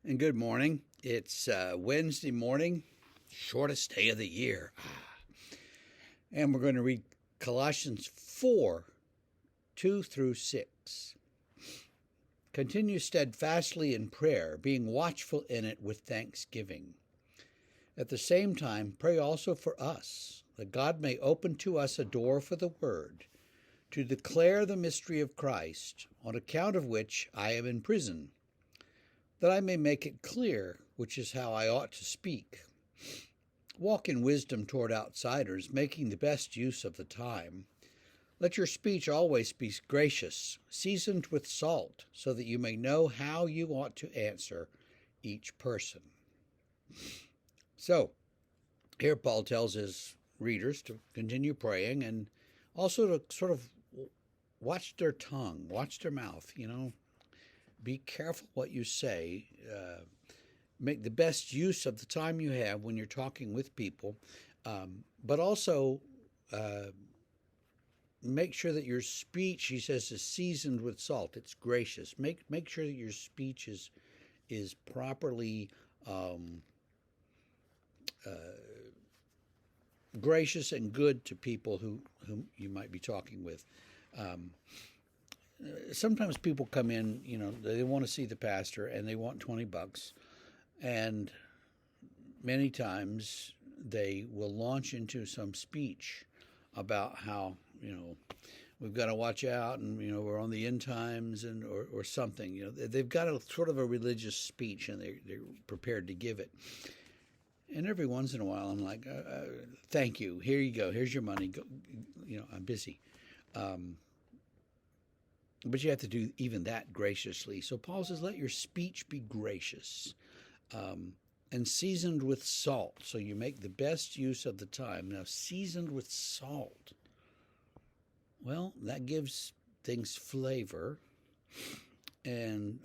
And good morning. It's Wednesday morning, shortest day of the year. And we're going to read Colossians 4 2 through 6. Continue steadfastly in prayer, being watchful in it with thanksgiving. At the same time, pray also for us, that God may open to us a door for the word, to declare the mystery of Christ, on account of which I am in prison, that I may make it clear which is how I ought to speak. Walk in wisdom toward outsiders, making the best use of the time. Let your speech always be gracious, seasoned with salt, so that you may know how you ought to answer each person. So, here Paul tells his readers to continue praying and also to sort of watch their tongue, watch their mouth, Be careful what you say. Make the best use of the time you have when you're talking with people, but also make sure that your speech, he says, is seasoned with salt. It's gracious. Make sure that your speech is properly gracious and good to people whom you might be talking with. Sometimes people come in, they want to see the pastor and they want $20, and many times they will launch into some speech about how, we've got to watch out and, we're on the end times or something. They've got a sort of a religious speech and they're prepared to give it. And every once in a while I'm like, thank you. Here you go. Here's your money. Go, I'm busy. But you have to do even that graciously. So Paul says, let your speech be gracious and seasoned with salt, so you make the best use of the time. Now, seasoned with salt, well, that gives things flavor. And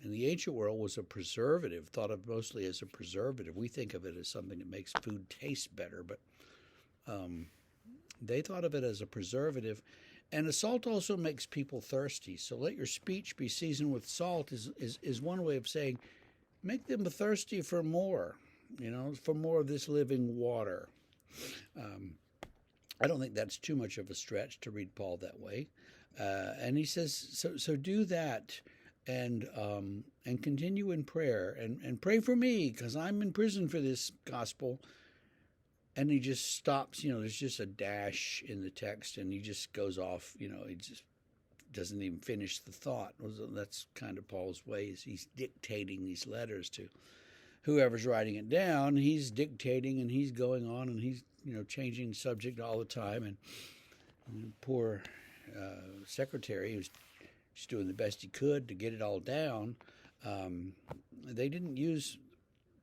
in the ancient world was a preservative, thought of mostly as a preservative. We think of it as something that makes food taste better, but they thought of it as a preservative. And the salt also makes people thirsty. So let your speech be seasoned with salt is one way of saying, make them thirsty for more, for more of this living water. I don't think that's too much of a stretch to read Paul that way. And he says, so do that and continue in prayer and pray for me because I'm in prison for this gospel. And he just stops, there's just a dash in the text and he just goes off, he just doesn't even finish the thought. That's kind of Paul's way, is he's dictating these letters to whoever's writing it down. He's dictating and he's going on and he's, changing the subject all the time. And poor secretary, he was just doing the best he could to get it all down. They didn't use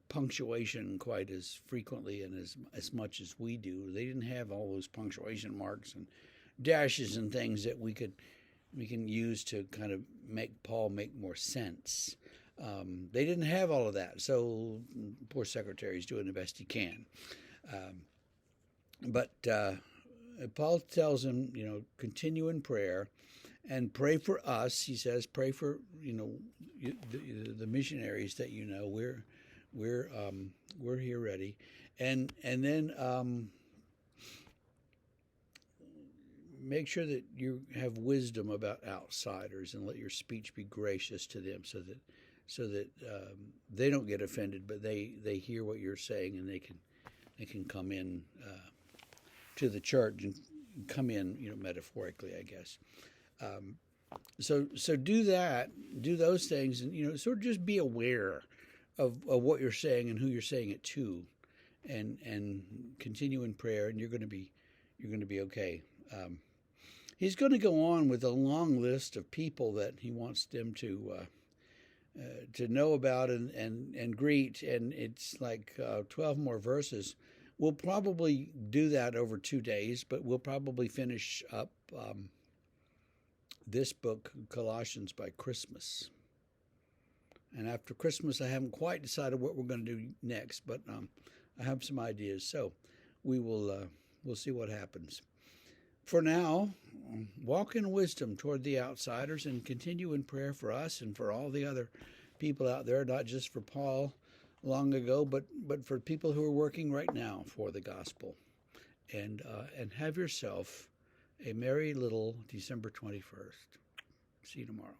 punctuation quite as frequently and as much as we do. They didn't have all those punctuation marks and dashes and things that we can use to kind of make Paul make more sense. They didn't have all of that, so poor secretary's doing the best he can. But Paul tells him, continue in prayer and pray for us. He says, pray for the missionaries that we're here ready, and then make sure that you have wisdom about outsiders and let your speech be gracious to them, so that they don't get offended, but they hear what you're saying and they can come in to the church and come in, metaphorically, I guess. So do that, do those things, and sort of just be aware of what you're saying and who you're saying it to, and continue in prayer, and you're going to be okay. He's going to go on with a long list of people that he wants them to know about and greet, and it's like 12 more verses. We'll probably do that over 2 days, but we'll probably finish up this book, Colossians, by Christmas. And after Christmas, I haven't quite decided what we're going to do next, but I have some ideas. So we'll see what happens. For now, walk in wisdom toward the outsiders and continue in prayer for us and for all the other people out there, not just for Paul long ago, but for people who are working right now for the gospel. And have yourself a merry little December 21st. See you tomorrow.